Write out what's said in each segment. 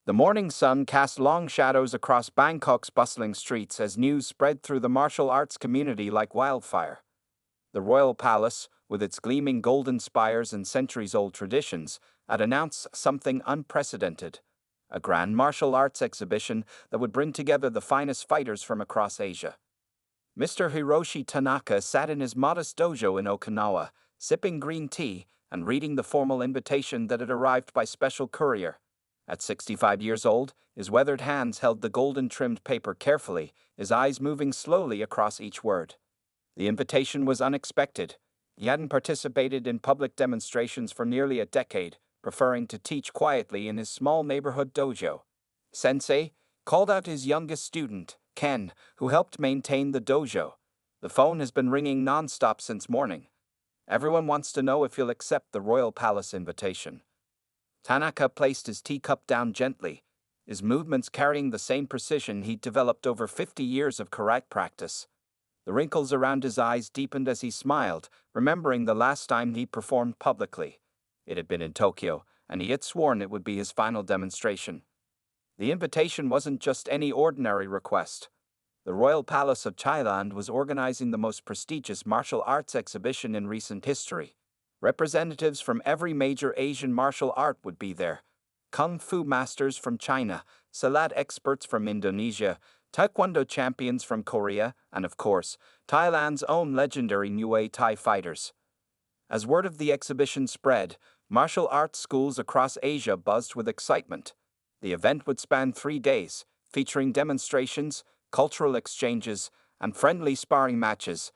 The morning sun cast long shadows across Bangkok's bustling streets as news spread through the martial arts community like wildfire. The royal palace, with its gleaming golden spires and centuries-old traditions, had announced something unprecedented: a grand martial arts exhibition that would bring together the finest fighters from across Asia. Mr. Hiroshi Tanaka sat in his modest dojo in Okinawa, sipping green tea and reading the formal invitation that had arrived by special courier. At 65 years old, his weathered hands held the golden-trimmed paper carefully, his eyes moving slowly across each word. The invitation was unexpected. He hadn't participated in public demonstrations for nearly a decade, preferring to teach quietly in his small neighborhood dojo. Sensei called out his youngest student, Ken, who helped maintain the dojo. The phone has been ringing non-stop since morning. Everyone wants to know if you'll accept the royal palace invitation. Tanaka placed his teacup down gently, his movements carrying the same precision he'd developed over 50 years of karate practice. The wrinkles around his eyes deepened as he smiled, remembering the last time he performed publicly. It had been in Tokyo, and he had sworn it would be his final demonstration. The invitation wasn't just any ordinary request. The Royal Palace of Thailand was organizing the most prestigious martial arts exhibition in recent history. Representatives from every major Asian martial art would be there. Kung Fu masters from China, Silat experts from Indonesia, Taekwondo champions from Korea, and of course, Thailand's own legendary Muay Thai fighters. As word of the exhibition spread, martial arts schools across Asia buzzed with excitement. The event would span 3 days, featuring demonstrations, cultural exchanges, and friendly sparring matches.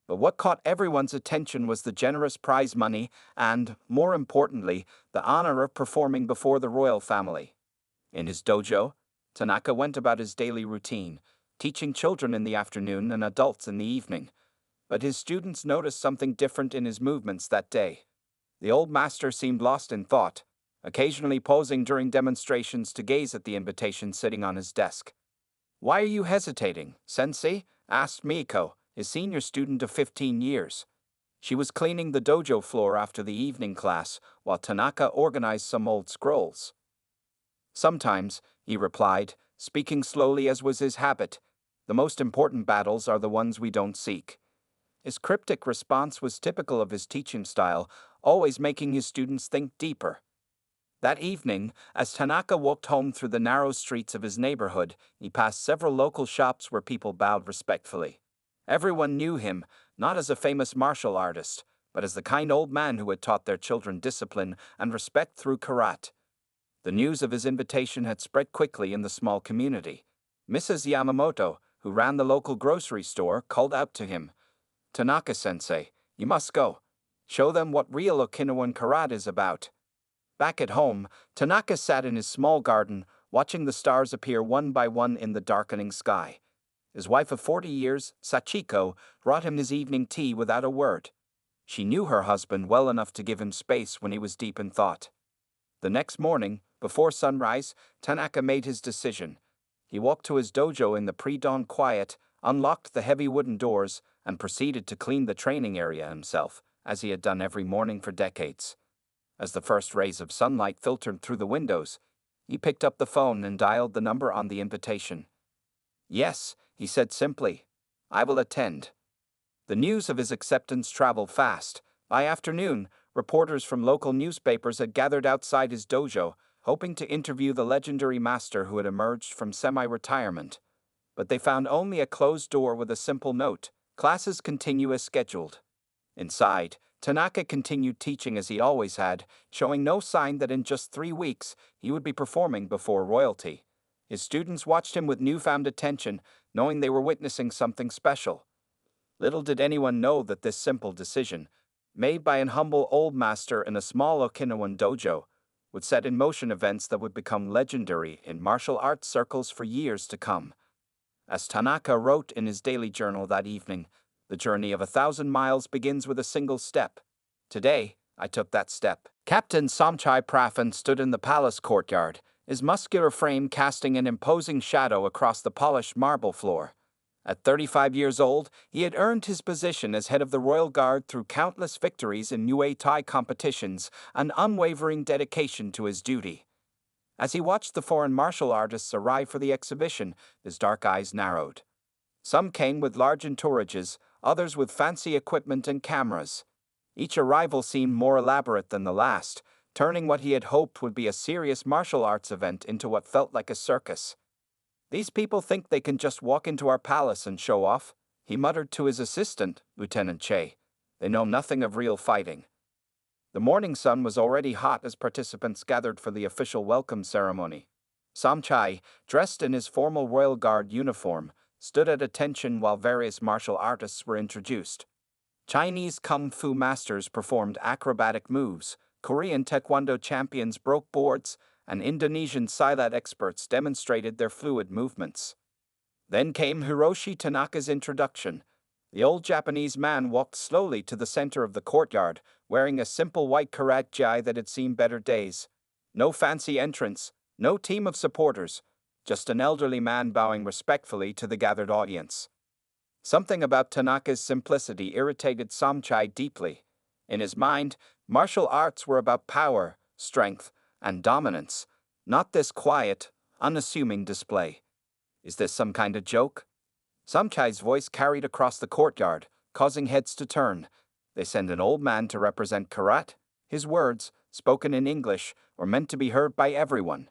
But what caught everyone's attention was the generous prize money and, more importantly, the honor of performing before the royal family. In his dojo, Tanaka went about his daily routine, teaching children in the afternoon and adults in the evening. But his students noticed something different in his movements that day. The old master seemed lost in thought, occasionally posing during demonstrations to gaze at the invitation sitting on his desk. "Why are you hesitating, Sensei?" asked Miko, his senior student of 15 years. She was cleaning the dojo floor after the evening class, while Tanaka organized some old scrolls. "Sometimes," he replied, speaking slowly as was his habit, "the most important battles are the ones we don't seek." His cryptic response was typical of his teaching style, always making his students think deeper. That evening, as Tanaka walked home through the narrow streets of his neighborhood, he passed several local shops where people bowed respectfully. Everyone knew him, not as a famous martial artist, but as the kind old man who had taught their children discipline and respect through karate. The news of his invitation had spread quickly in the small community. Mrs. Yamamoto, who ran the local grocery store, called out to him, "Tanaka-sensei, you must go. Show them what real Okinawan karate is about." Back at home, Tanaka sat in his small garden, watching the stars appear one by one in the darkening sky. His wife of 40 years, Sachiko, brought him his evening tea without a word. She knew her husband well enough to give him space when he was deep in thought. The next morning, before sunrise, Tanaka made his decision. He walked to his dojo in the pre-dawn quiet, unlocked the heavy wooden doors, and proceeded to clean the training area himself, as he had done every morning for decades. As the first rays of sunlight filtered through the windows, he picked up the phone and dialed the number on the invitation. "Yes," he said simply, "I will attend." The news of his acceptance traveled fast. By afternoon, reporters from local newspapers had gathered outside his dojo, hoping to interview the legendary master who had emerged from semi-retirement. But they found only a closed door with a simple note: "Classes continue as scheduled." Inside, Tanaka continued teaching as he always had, showing no sign that in just 3 weeks he would be performing before royalty. His students watched him with newfound attention, knowing they were witnessing something special. Little did anyone know that this simple decision, made by an humble old master in a small Okinawan dojo, would set in motion events that would become legendary in martial arts circles for years to come. As Tanaka wrote in his daily journal that evening, "The journey of 1,000 miles begins with a single step. Today, I took that step." Captain Somchai Prafen stood in the palace courtyard, his muscular frame casting an imposing shadow across the polished marble floor. At 35 years old, he had earned his position as head of the Royal Guard through countless victories in Muay Thai competitions, an unwavering dedication to his duty. As he watched the foreign martial artists arrive for the exhibition, his dark eyes narrowed. Some came with large entourages, others with fancy equipment and cameras. Each arrival seemed more elaborate than the last, turning what he had hoped would be a serious martial arts event into what felt like a circus. "These people think they can just walk into our palace and show off," he muttered to his assistant, Lieutenant Che. "They know nothing of real fighting." The morning sun was already hot as participants gathered for the official welcome ceremony. Samchai, dressed in his formal Royal Guard uniform, stood at attention while various martial artists were introduced. Chinese kung fu masters performed acrobatic moves, Korean taekwondo champions broke boards, and Indonesian silat experts demonstrated their fluid movements. Then came Hiroshi Tanaka's introduction. The old Japanese man walked slowly to the center of the courtyard, wearing a simple white karachi that had seen better days. No fancy entrance, no team of supporters, just an elderly man bowing respectfully to the gathered audience. Something about Tanaka's simplicity irritated Samchai deeply. In his mind, martial arts were about power, strength, and dominance, not this quiet, unassuming display. "Is this some kind of joke?" Samchai's voice carried across the courtyard, causing heads to turn. "They send an old man to represent Karat?" His words, spoken in English, were meant to be heard by everyone.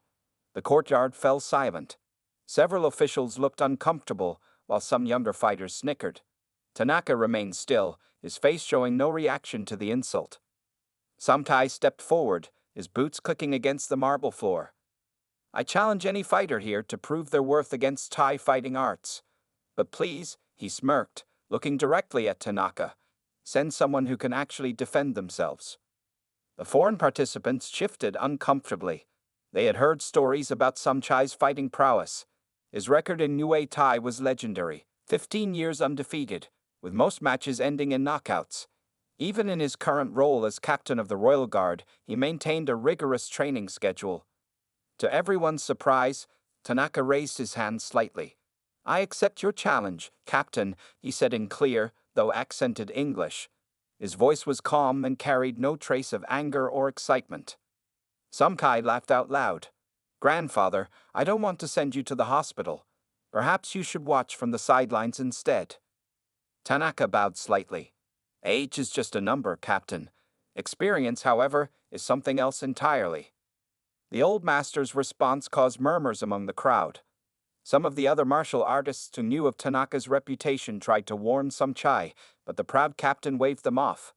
The courtyard fell silent. Several officials looked uncomfortable, while some younger fighters snickered. Tanaka remained still, his face showing no reaction to the insult. Samchai stepped forward, his boots clicking against the marble floor. "I challenge any fighter here to prove their worth against Thai fighting arts. But please," he smirked, looking directly at Tanaka, "send someone who can actually defend themselves." The foreign participants shifted uncomfortably. They had heard stories about Samchai's fighting prowess. His record in Muay Thai was legendary, 15 years undefeated, with most matches ending in knockouts. Even in his current role as captain of the Royal Guard, he maintained a rigorous training schedule. To everyone's surprise, Tanaka raised his hand slightly. "I accept your challenge, Captain," he said in clear, though accented English. His voice was calm and carried no trace of anger or excitement. Samchai laughed out loud. "Grandfather, I don't want to send you to the hospital. Perhaps you should watch from the sidelines instead." Tanaka bowed slightly. "Age is just a number, Captain. Experience, however, is something else entirely." The old master's response caused murmurs among the crowd. Some of the other martial artists who knew of Tanaka's reputation tried to warn Samchai, but the proud captain waved them off.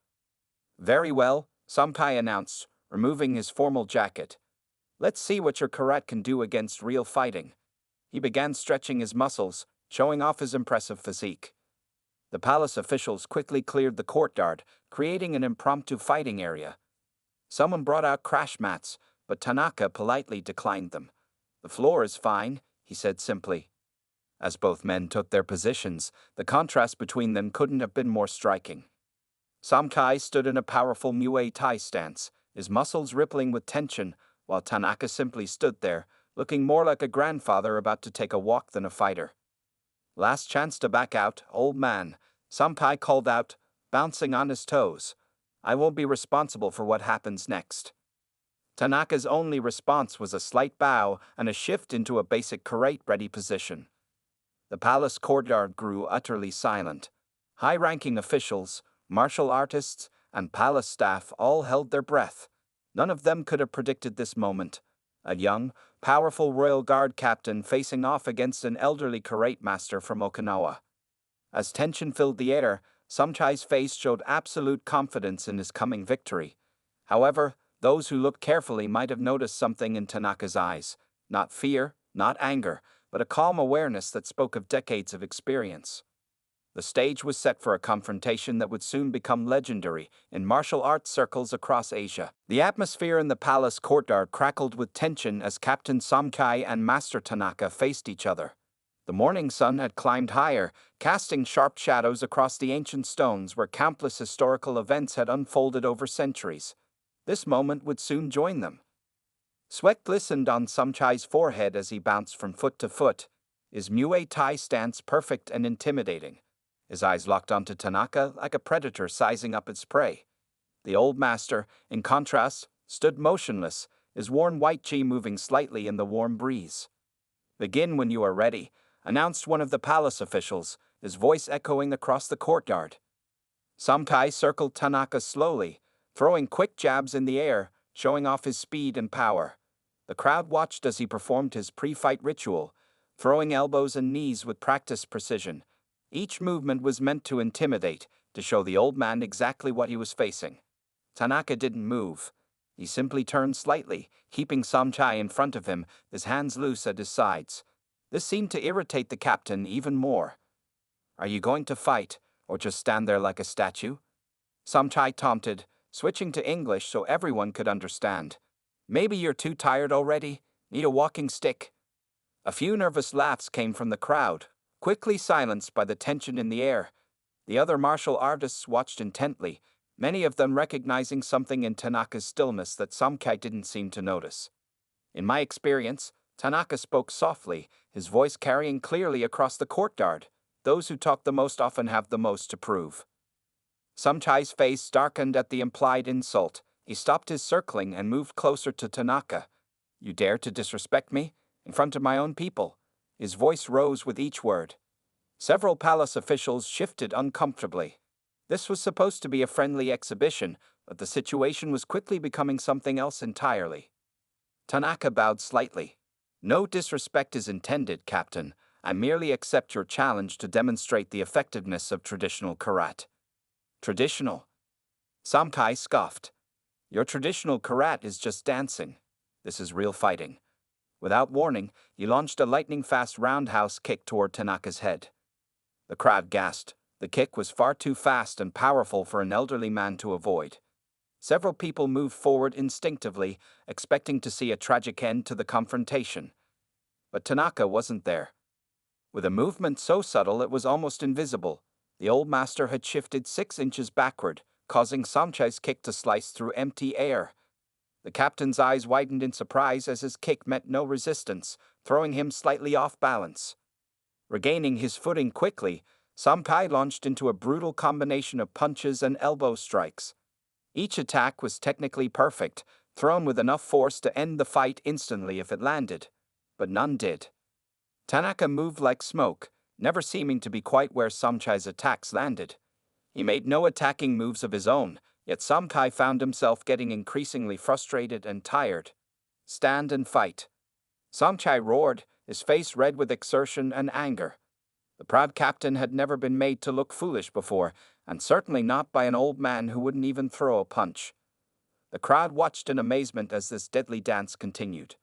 "Very well," Samchai announced, removing his formal jacket. "Let's see what your karat can do against real fighting." He began stretching his muscles, showing off his impressive physique. The palace officials quickly cleared the courtyard, creating an impromptu fighting area. Someone brought out crash mats, but Tanaka politely declined them. "The floor is fine," he said simply. As both men took their positions, the contrast between them couldn't have been more striking. Samchai stood in a powerful Muay Thai stance, his muscles rippling with tension, while Tanaka simply stood there, looking more like a grandfather about to take a walk than a fighter. "Last chance to back out, old man," Samchai called out, bouncing on his toes. "I won't be responsible for what happens next." Tanaka's only response was a slight bow and a shift into a basic karate-ready position. The palace courtyard grew utterly silent. High-ranking officials, martial artists, and palace staff all held their breath. None of them could have predicted this moment. A young, powerful Royal Guard captain facing off against an elderly karate master from Okinawa. As tension filled the air, Samchai's face showed absolute confidence in his coming victory. However, those who looked carefully might have noticed something in Tanaka's eyes. Not fear, not anger, but a calm awareness that spoke of decades of experience. The stage was set for a confrontation that would soon become legendary in martial arts circles across Asia. The atmosphere in the palace courtyard crackled with tension as Captain Samchai and Master Tanaka faced each other. The morning sun had climbed higher, casting sharp shadows across the ancient stones where countless historical events had unfolded over centuries. This moment would soon join them. Sweat glistened on Samchai's forehead as he bounced from foot to foot, his Muay Thai stance perfect and intimidating. His eyes locked onto Tanaka like a predator sizing up its prey. The old master, in contrast, stood motionless, his worn white chi moving slightly in the warm breeze. "Begin when you are ready," announced one of the palace officials, his voice echoing across the courtyard. Samkai circled Tanaka slowly, throwing quick jabs in the air, showing off his speed and power. The crowd watched as he performed his pre-fight ritual, throwing elbows and knees with practiced precision. Each movement was meant to intimidate, to show the old man exactly what he was facing. Tanaka didn't move. He simply turned slightly, keeping Samchai in front of him, his hands loose at his sides. This seemed to irritate the captain even more. "Are you going to fight, or just stand there like a statue?" Samchai taunted, switching to English so everyone could understand. "Maybe you're too tired already? Need a walking stick?" A few nervous laughs came from the crowd, quickly silenced by the tension in the air. The other martial artists watched intently, many of them recognizing something in Tanaka's stillness that Samkai didn't seem to notice. "In my experience," Tanaka spoke softly, his voice carrying clearly across the courtyard, "those who talk the most often have the most to prove." Samchai's face darkened at the implied insult. He stopped his circling and moved closer to Tanaka. "You dare to disrespect me? In front of my own people?" His voice rose with each word. Several palace officials shifted uncomfortably. This was supposed to be a friendly exhibition, but the situation was quickly becoming something else entirely. Tanaka bowed slightly. "No disrespect is intended, Captain. I merely accept your challenge to demonstrate the effectiveness of traditional karate." "Traditional?" Samkai scoffed. "Your traditional karate is just dancing. This is real fighting." Without warning, he launched a lightning-fast roundhouse kick toward Tanaka's head. The crowd gasped. The kick was far too fast and powerful for an elderly man to avoid. Several people moved forward instinctively, expecting to see a tragic end to the confrontation. But Tanaka wasn't there. With a movement so subtle it was almost invisible, the old master had shifted 6 inches backward, causing Samchai's kick to slice through empty air. The captain's eyes widened in surprise as his kick met no resistance, throwing him slightly off balance. Regaining his footing quickly, Samkai launched into a brutal combination of punches and elbow strikes. Each attack was technically perfect, thrown with enough force to end the fight instantly if it landed. But none did. Tanaka moved like smoke, never seeming to be quite where Samchai's attacks landed. He made no attacking moves of his own, yet Samkai found himself getting increasingly frustrated and tired. "Stand and fight." Samchai roared, his face red with exertion and anger. The proud captain had never been made to look foolish before, and certainly not by an old man who wouldn't even throw a punch. The crowd watched in amazement as this deadly dance continued.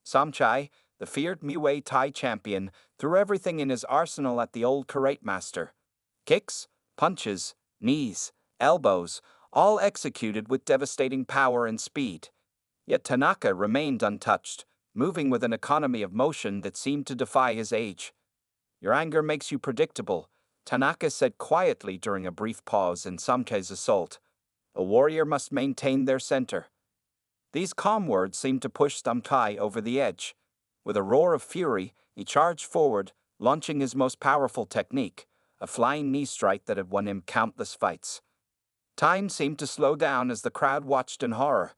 Samchai, the feared Muay Thai champion, threw everything in his arsenal at the old karate master. Kicks, punches, knees, elbows, all executed with devastating power and speed. Yet Tanaka remained untouched, moving with an economy of motion that seemed to defy his age. "Your anger makes you predictable," Tanaka said quietly during a brief pause in Samkai's assault. "A warrior must maintain their center." These calm words seemed to push Samkai over the edge. With a roar of fury, he charged forward, launching his most powerful technique, a flying knee strike that had won him countless fights. Time seemed to slow down as the crowd watched in horror.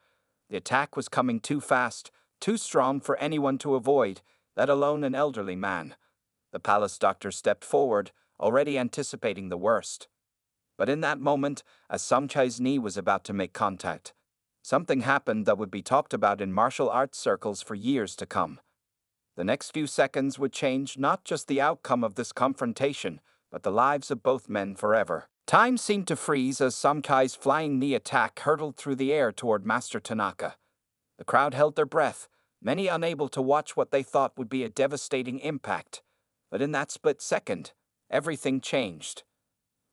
The attack was coming too fast, too strong for anyone to avoid, let alone an elderly man. The palace doctor stepped forward, already anticipating the worst. But in that moment, as Samchai's knee was about to make contact, something happened that would be talked about in martial arts circles for years to come. The next few seconds would change not just the outcome of this confrontation, but the lives of both men forever. Time seemed to freeze as Samkai's flying knee attack hurtled through the air toward Master Tanaka. The crowd held their breath, many unable to watch what they thought would be a devastating impact. But in that split second, everything changed.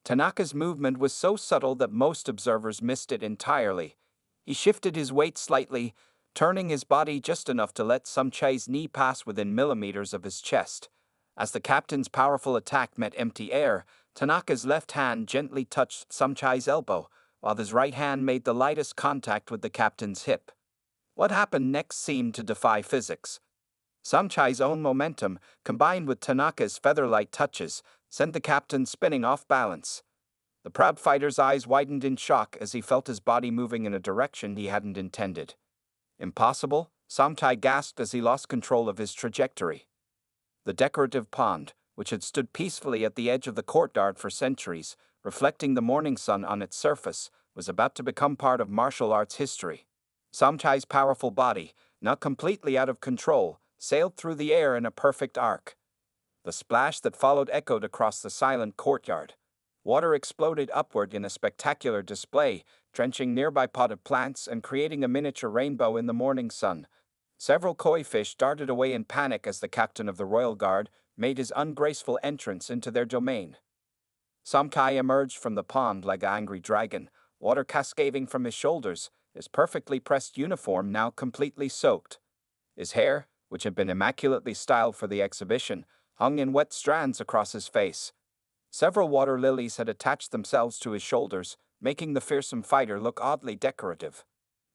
Tanaka's movement was so subtle that most observers missed it entirely. He shifted his weight slightly, turning his body just enough to let Samchai's knee pass within millimeters of his chest. As the captain's powerful attack met empty air, Tanaka's left hand gently touched Samchai's elbow, while his right hand made the lightest contact with the captain's hip. What happened next seemed to defy physics. Samchai's own momentum, combined with Tanaka's feather-light touches, sent the captain spinning off balance. The proud fighter's eyes widened in shock as he felt his body moving in a direction he hadn't intended. Impossible, Samtai gasped as he lost control of his trajectory. The decorative pond, which had stood peacefully at the edge of the courtyard for centuries, reflecting the morning sun on its surface, was about to become part of martial arts history. Samtai's powerful body, not completely out of control, sailed through the air in a perfect arc. The splash that followed echoed across the silent courtyard. Water exploded upward in a spectacular display, drenching nearby potted plants and creating a miniature rainbow in the morning sun. Several koi fish darted away in panic as the captain of the royal guard made his ungraceful entrance into their domain. Samkai emerged from the pond like an angry dragon, water cascading from his shoulders, his perfectly pressed uniform now completely soaked. His hair, which had been immaculately styled for the exhibition, hung in wet strands across his face. Several water lilies had attached themselves to his shoulders, making the fearsome fighter look oddly decorative.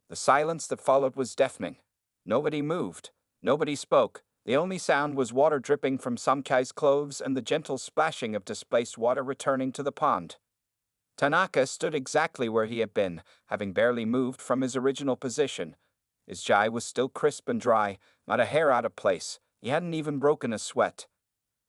The silence that followed was deafening. Nobody moved. Nobody spoke. The only sound was water dripping from Samkai's clothes and the gentle splashing of displaced water returning to the pond. Tanaka stood exactly where he had been, having barely moved from his original position. His jai was still crisp and dry, not a hair out of place. He hadn't even broken a sweat.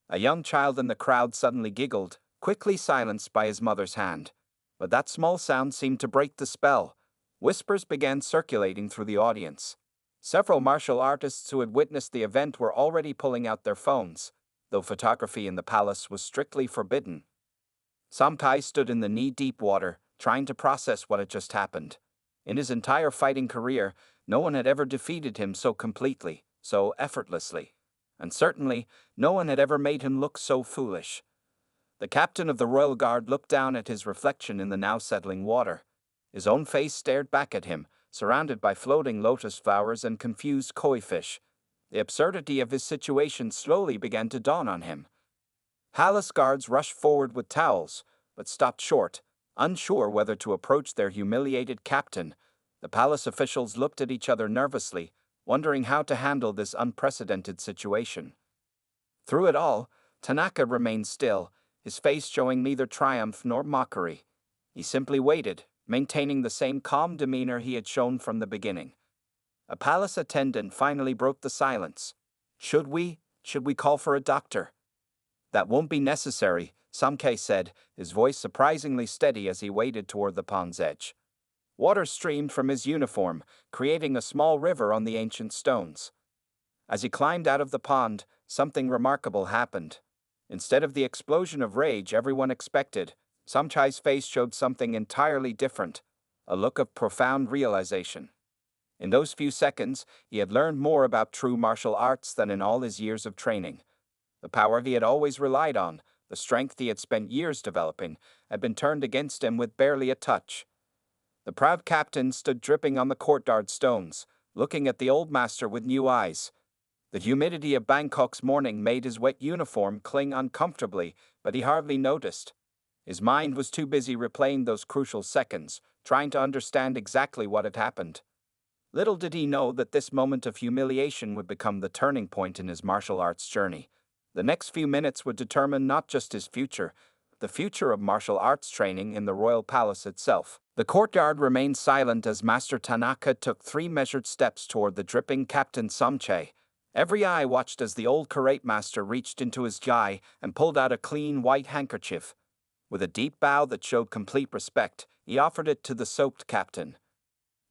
A young child in the crowd suddenly giggled, quickly silenced by his mother's hand. But that small sound seemed to break the spell. Whispers began circulating through the audience. Several martial artists who had witnessed the event were already pulling out their phones, though photography in the palace was strictly forbidden. Samkai stood in the knee-deep water, trying to process what had just happened. In his entire fighting career, no one had ever defeated him so completely, so effortlessly. And certainly, no one had ever made him look so foolish. The captain of the royal guard looked down at his reflection in the now settling water. His own face stared back at him, surrounded by floating lotus flowers and confused koi fish. The absurdity of his situation slowly began to dawn on him. Palace guards rushed forward with towels, but stopped short, unsure whether to approach their humiliated captain. The palace officials looked at each other nervously, wondering how to handle this unprecedented situation. Through it all, Tanaka remained still, his face showing neither triumph nor mockery. He simply waited, maintaining the same calm demeanor he had shown from the beginning. A palace attendant finally broke the silence. Should we call for a doctor?" "That won't be necessary," Samkei said, his voice surprisingly steady as he waded toward the pond's edge. Water streamed from his uniform, creating a small river on the ancient stones. As he climbed out of the pond, something remarkable happened. Instead of the explosion of rage everyone expected, Samchai's face showed something entirely different, a look of profound realization. In those few seconds, he had learned more about true martial arts than in all his years of training. The power he had always relied on, the strength he had spent years developing, had been turned against him with barely a touch. The proud captain stood dripping on the courtyard stones, looking at the old master with new eyes. The humidity of Bangkok's morning made his wet uniform cling uncomfortably, but he hardly noticed. His mind was too busy replaying those crucial seconds, trying to understand exactly what had happened. Little did he know that this moment of humiliation would become the turning point in his martial arts journey. The next few minutes would determine not just his future, but the future of martial arts training in the royal palace itself. The courtyard remained silent as Master Tanaka took 3 measured steps toward the dripping Captain Samche. Every eye watched as the old karate master reached into his jai and pulled out a clean white handkerchief. With a deep bow that showed complete respect, he offered it to the soaked captain.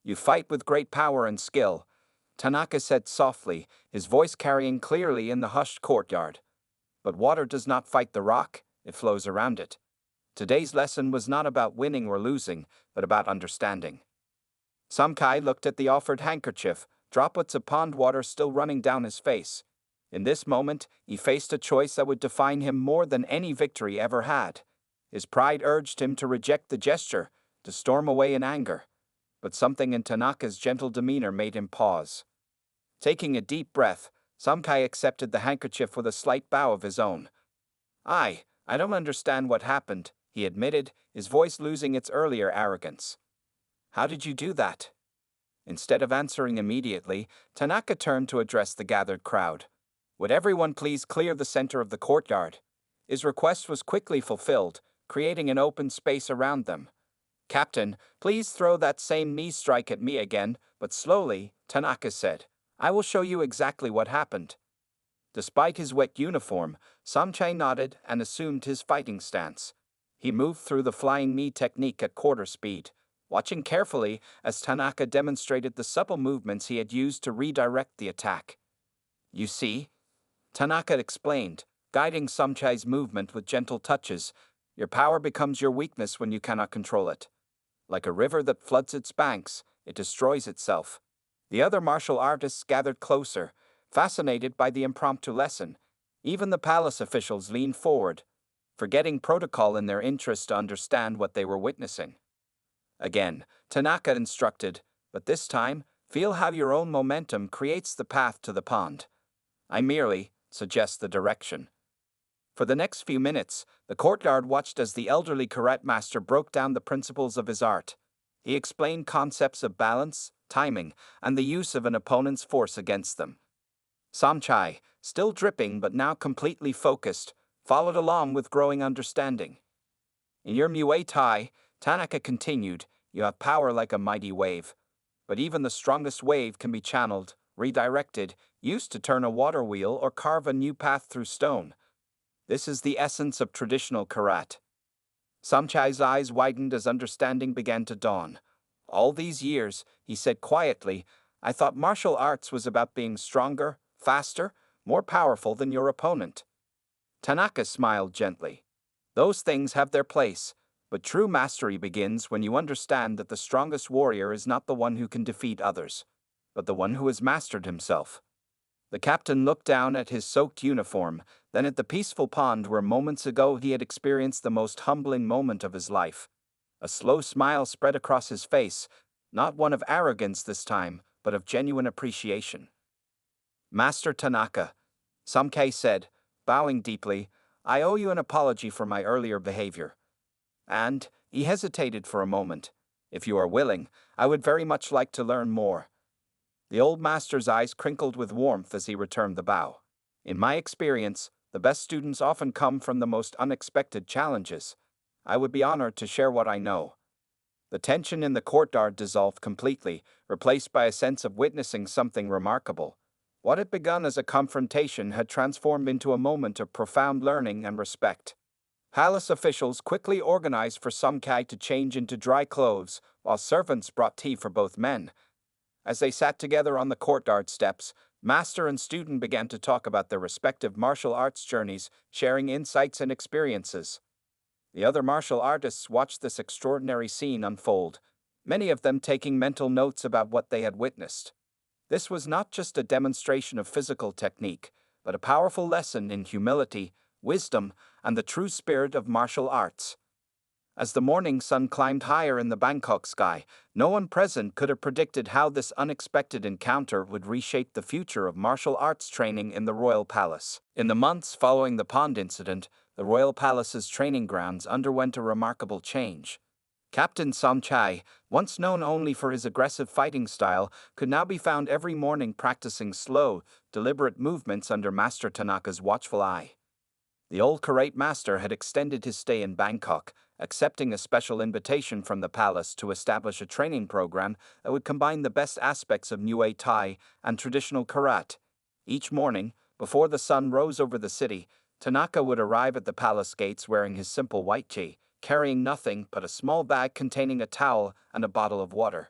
"You fight with great power and skill," Tanaka said softly, his voice carrying clearly in the hushed courtyard. "But water does not fight the rock, it flows around it. Today's lesson was not about winning or losing, but about understanding." Samkai looked at the offered handkerchief, droplets of pond water still running down his face. In this moment, he faced a choice that would define him more than any victory ever had. His pride urged him to reject the gesture, to storm away in anger. But something in Tanaka's gentle demeanor made him pause. Taking a deep breath, Samkai accepted the handkerchief with a slight bow of his own. I don't understand what happened," he admitted, his voice losing its earlier arrogance. "How did you do that?" Instead of answering immediately, Tanaka turned to address the gathered crowd. "Would everyone please clear the center of the courtyard?" His request was quickly fulfilled, creating an open space around them. Captain, please throw that same knee strike at me again, but slowly, Tanaka said. I will show you exactly what happened. Despite his wet uniform, Samchai nodded and assumed his fighting stance. He moved through the flying knee technique at quarter speed, watching carefully as Tanaka demonstrated the supple movements he had used to redirect the attack. You see, Tanaka explained, guiding Samchai's movement with gentle touches, your power becomes your weakness when you cannot control it. Like a river that floods its banks, it destroys itself. The other martial artists gathered closer, fascinated by the impromptu lesson. Even the palace officials leaned forward, forgetting protocol in their interest to understand what they were witnessing. Again, Tanaka instructed, but this time, feel how your own momentum creates the path to the pond. I merely suggest the direction. For the next few minutes, the courtyard watched as the elderly karate master broke down the principles of his art. He explained concepts of balance, timing, and the use of an opponent's force against them. Samchai, still dripping but now completely focused, followed along with growing understanding. In your Muay Thai, Tanaka continued, you have power like a mighty wave. But even the strongest wave can be channeled, redirected, used to turn a water wheel or carve a new path through stone. This is the essence of traditional karate. Samchai's eyes widened as understanding began to dawn. All these years, he said quietly, I thought martial arts was about being stronger, faster, more powerful than your opponent. Tanaka smiled gently. Those things have their place, but true mastery begins when you understand that the strongest warrior is not the one who can defeat others, but the one who has mastered himself. The captain looked down at his soaked uniform, then at the peaceful pond where moments ago he had experienced the most humbling moment of his life. A slow smile spread across his face, not one of arrogance this time, but of genuine appreciation. Master Tanaka, Samkei said, bowing deeply, I owe you an apology for my earlier behavior. And, he hesitated for a moment. If you are willing, I would very much like to learn more. The old master's eyes crinkled with warmth as he returned the bow. In my experience, the best students often come from the most unexpected challenges. I would be honored to share what I know. The tension in the courtyard dissolved completely, replaced by a sense of witnessing something remarkable. What had begun as a confrontation had transformed into a moment of profound learning and respect. Palace officials quickly organized for Samkai to change into dry clothes, while servants brought tea for both men. As they sat together on the courtyard steps, master and student began to talk about their respective martial arts journeys, sharing insights and experiences. The other martial artists watched this extraordinary scene unfold, many of them taking mental notes about what they had witnessed. This was not just a demonstration of physical technique, but a powerful lesson in humility, wisdom, and the true spirit of martial arts. As the morning sun climbed higher in the Bangkok sky, no one present could have predicted how this unexpected encounter would reshape the future of martial arts training in the royal palace. In the months following the pond incident, the royal palace's training grounds underwent a remarkable change. Captain Samchai, once known only for his aggressive fighting style, could now be found every morning practicing slow, deliberate movements under Master Tanaka's watchful eye. The old karate master had extended his stay in Bangkok, accepting a special invitation from the palace to establish a training program that would combine the best aspects of Muay Thai and traditional karate. Each morning, before the sun rose over the city, Tanaka would arrive at the palace gates wearing his simple white tee, carrying nothing but a small bag containing a towel and a bottle of water.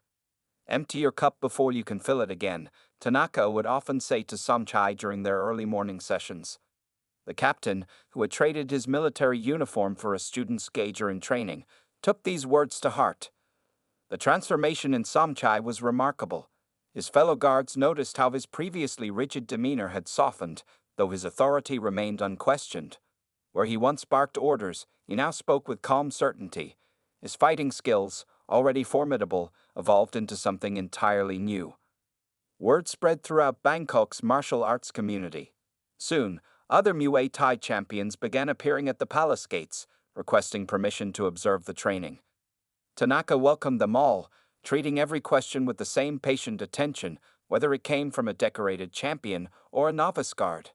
Empty your cup before you can fill it again, Tanaka would often say to Samchai during their early morning sessions. The captain, who had traded his military uniform for a student's gauger in training, took these words to heart. The transformation in Samchai was remarkable. His fellow guards noticed how his previously rigid demeanor had softened, though his authority remained unquestioned. Where he once barked orders, he now spoke with calm certainty. His fighting skills, already formidable, evolved into something entirely new. Word spread throughout Bangkok's martial arts community. Soon, other Muay Thai champions began appearing at the palace gates, requesting permission to observe the training. Tanaka welcomed them all, treating every question with the same patient attention, whether it came from a decorated champion or a novice guard.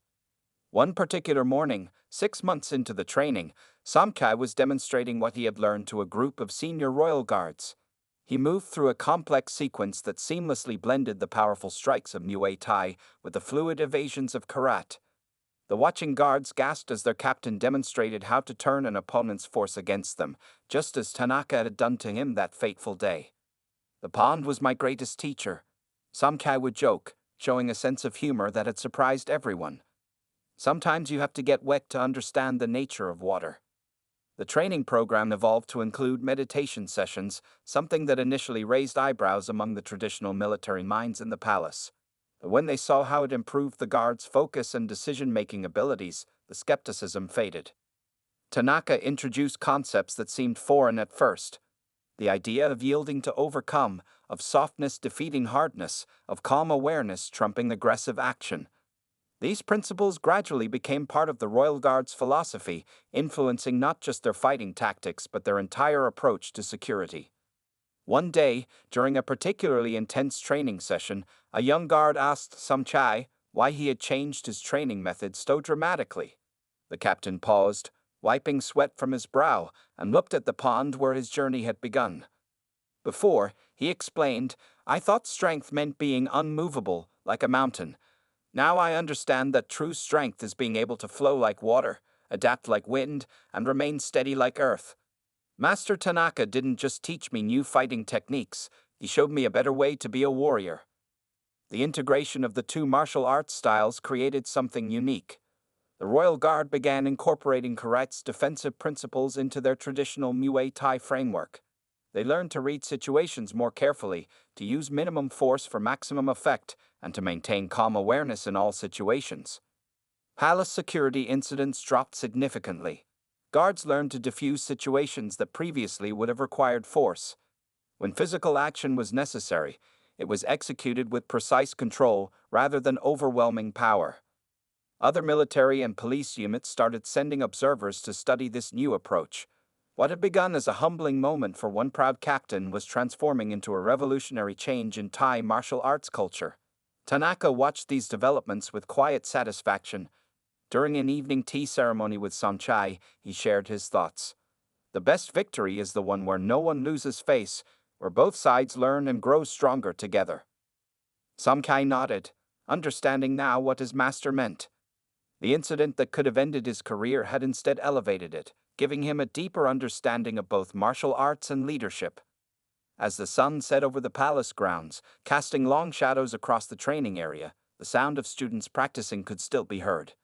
One particular morning, 6 months into the training, Samkai was demonstrating what he had learned to a group of senior royal guards. He moved through a complex sequence that seamlessly blended the powerful strikes of Muay Thai with the fluid evasions of karate. The watching guards gasped as their captain demonstrated how to turn an opponent's force against them, just as Tanaka had done to him that fateful day. "The pond was my greatest teacher," Samkai would joke, showing a sense of humor that had surprised everyone. Sometimes you have to get wet to understand the nature of water. The training program evolved to include meditation sessions, something that initially raised eyebrows among the traditional military minds in the palace. But when they saw how it improved the guards' focus and decision-making abilities, the skepticism faded. Tanaka introduced concepts that seemed foreign at first. The idea of yielding to overcome, of softness defeating hardness, of calm awareness trumping aggressive action. These principles gradually became part of the Royal Guard's philosophy, influencing not just their fighting tactics but their entire approach to security. One day, during a particularly intense training session, a young guard asked Samchai why he had changed his training methods so dramatically. The captain paused, wiping sweat from his brow, and looked at the pond where his journey had begun. Before, he explained, "I thought strength meant being unmovable, like a mountain. Now I understand that true strength is being able to flow like water, adapt like wind, and remain steady like earth. Master Tanaka didn't just teach me new fighting techniques, he showed me a better way to be a warrior." The integration of the two martial arts styles created something unique. The Royal Guard began incorporating karate's defensive principles into their traditional Muay Thai framework. They learned to read situations more carefully, to use minimum force for maximum effect, and to maintain calm awareness in all situations. Palace security incidents dropped significantly. Guards learned to defuse situations that previously would have required force. When physical action was necessary, it was executed with precise control rather than overwhelming power. Other military and police units started sending observers to study this new approach. What had begun as a humbling moment for one proud captain was transforming into a revolutionary change in Thai martial arts culture. Tanaka watched these developments with quiet satisfaction. During an evening tea ceremony with Samchai, he shared his thoughts. "The best victory is the one where no one loses face, where both sides learn and grow stronger together." Samchai nodded, understanding now what his master meant. The incident that could have ended his career had instead elevated it, giving him a deeper understanding of both martial arts and leadership. As the sun set over the palace grounds, casting long shadows across the training area, the sound of students practicing could still be heard.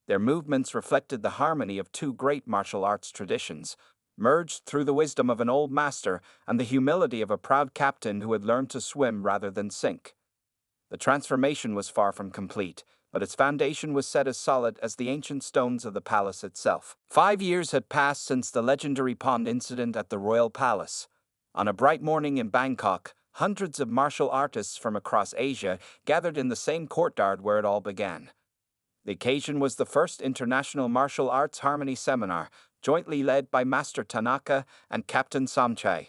Their movements reflected the harmony of two great martial arts traditions, merged through the wisdom of an old master and the humility of a proud captain who had learned to swim rather than sink. The transformation was far from complete, but its foundation was set as solid as the ancient stones of the palace itself. 5 years had passed since the legendary pond incident at the royal palace. On a bright morning in Bangkok, hundreds of martial artists from across Asia gathered in the same courtyard where it all began. The occasion was the first International Martial Arts Harmony Seminar, jointly led by Master Tanaka and Captain Samchai.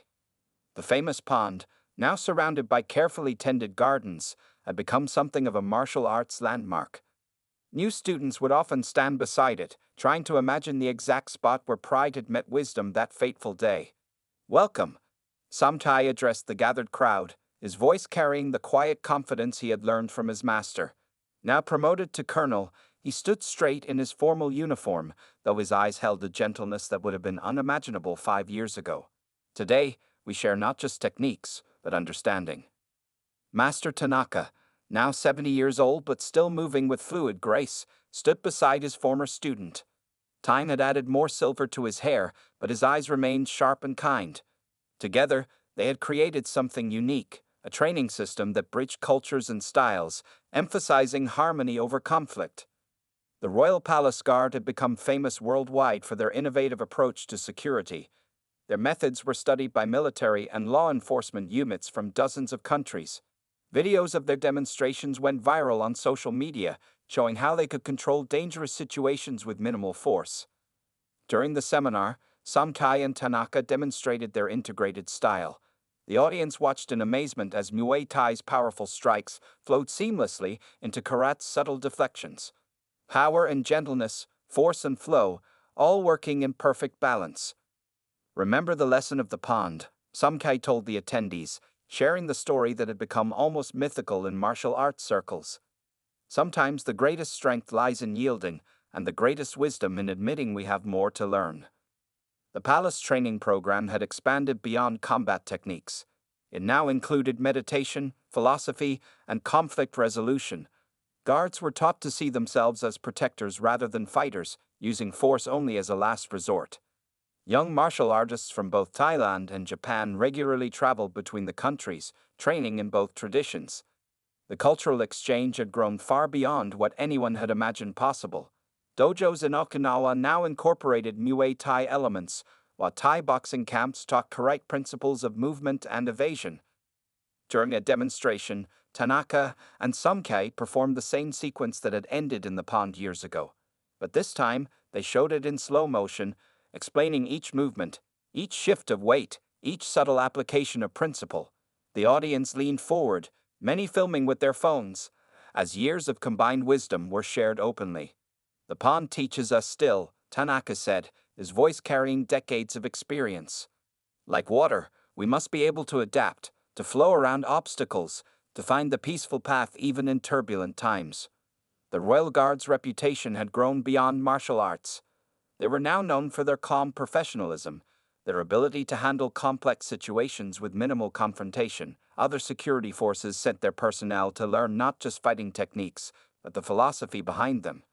The famous pond, now surrounded by carefully tended gardens, had become something of a martial arts landmark. New students would often stand beside it, trying to imagine the exact spot where pride had met wisdom that fateful day. "Welcome," Samtai addressed the gathered crowd, his voice carrying the quiet confidence he had learned from his master. Now promoted to colonel, he stood straight in his formal uniform, though his eyes held a gentleness that would have been unimaginable 5 years ago. "Today, we share not just techniques, but understanding." Master Tanaka, now 70 years old but still moving with fluid grace, stood beside his former student. Time had added more silver to his hair, but his eyes remained sharp and kind. Together, they had created something unique, a training system that bridged cultures and styles, emphasizing harmony over conflict. The Royal Palace Guard had become famous worldwide for their innovative approach to security. Their methods were studied by military and law enforcement units from dozens of countries. Videos of their demonstrations went viral on social media, showing how they could control dangerous situations with minimal force. During the seminar, Samtai and Tanaka demonstrated their integrated style. The audience watched in amazement as Muay Thai's powerful strikes flowed seamlessly into karate's subtle deflections. Power and gentleness, force and flow, all working in perfect balance. Remember the lesson of the pond, Sumkai told the attendees, sharing the story that had become almost mythical in martial arts circles. Sometimes the greatest strength lies in yielding, and the greatest wisdom in admitting we have more to learn. The palace training program had expanded beyond combat techniques. It now included meditation, philosophy, and conflict resolution. Guards were taught to see themselves as protectors rather than fighters, using force only as a last resort. Young martial artists from both Thailand and Japan regularly traveled between the countries, training in both traditions. The cultural exchange had grown far beyond what anyone had imagined possible. Dojos in Okinawa now incorporated Muay Thai elements, while Thai boxing camps taught correct principles of movement and evasion. During a demonstration, Tanaka and Sumkei performed the same sequence that had ended in the pond years ago. But this time, they showed it in slow motion, explaining each movement, each shift of weight, each subtle application of principle. The audience leaned forward, many filming with their phones, as years of combined wisdom were shared openly. The pond teaches us still, Tanaka said, his voice carrying decades of experience. Like water, we must be able to adapt, to flow around obstacles, to find the peaceful path even in turbulent times. The Royal Guard's reputation had grown beyond martial arts. They were now known for their calm professionalism, their ability to handle complex situations with minimal confrontation. Other security forces sent their personnel to learn not just fighting techniques, but the philosophy behind them.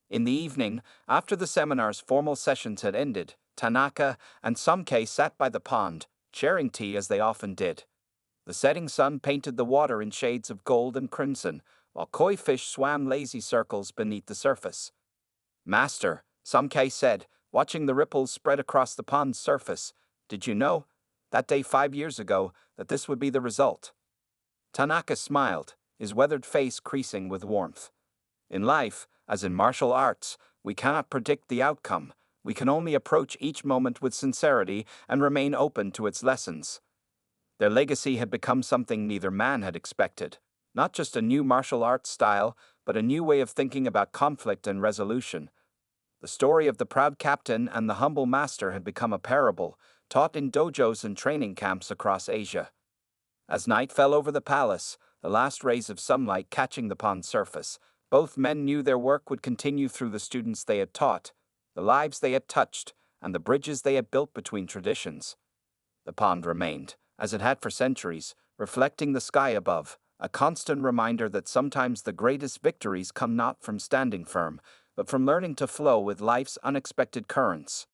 In the evening, after the seminar's formal sessions had ended, Tanaka and Sumkei sat by the pond, sharing tea as they often did. The setting sun painted the water in shades of gold and crimson, while koi fish swam lazy circles beneath the surface. "Master," Sumkei said, watching the ripples spread across the pond's surface, "did you know, that day 5 years ago, that this would be the result?" Tanaka smiled, his weathered face creasing with warmth. In life, as in martial arts, we cannot predict the outcome. We can only approach each moment with sincerity and remain open to its lessons. Their legacy had become something neither man had expected. Not just a new martial arts style, but a new way of thinking about conflict and resolution. The story of the proud captain and the humble master had become a parable, taught in dojos and training camps across Asia. As night fell over the palace, the last rays of sunlight catching the pond's surface, both men knew their work would continue through the students they had taught, the lives they had touched, and the bridges they had built between traditions. The pond remained, as it had for centuries, reflecting the sky above, a constant reminder that sometimes the greatest victories come not from standing firm, but from learning to flow with life's unexpected currents.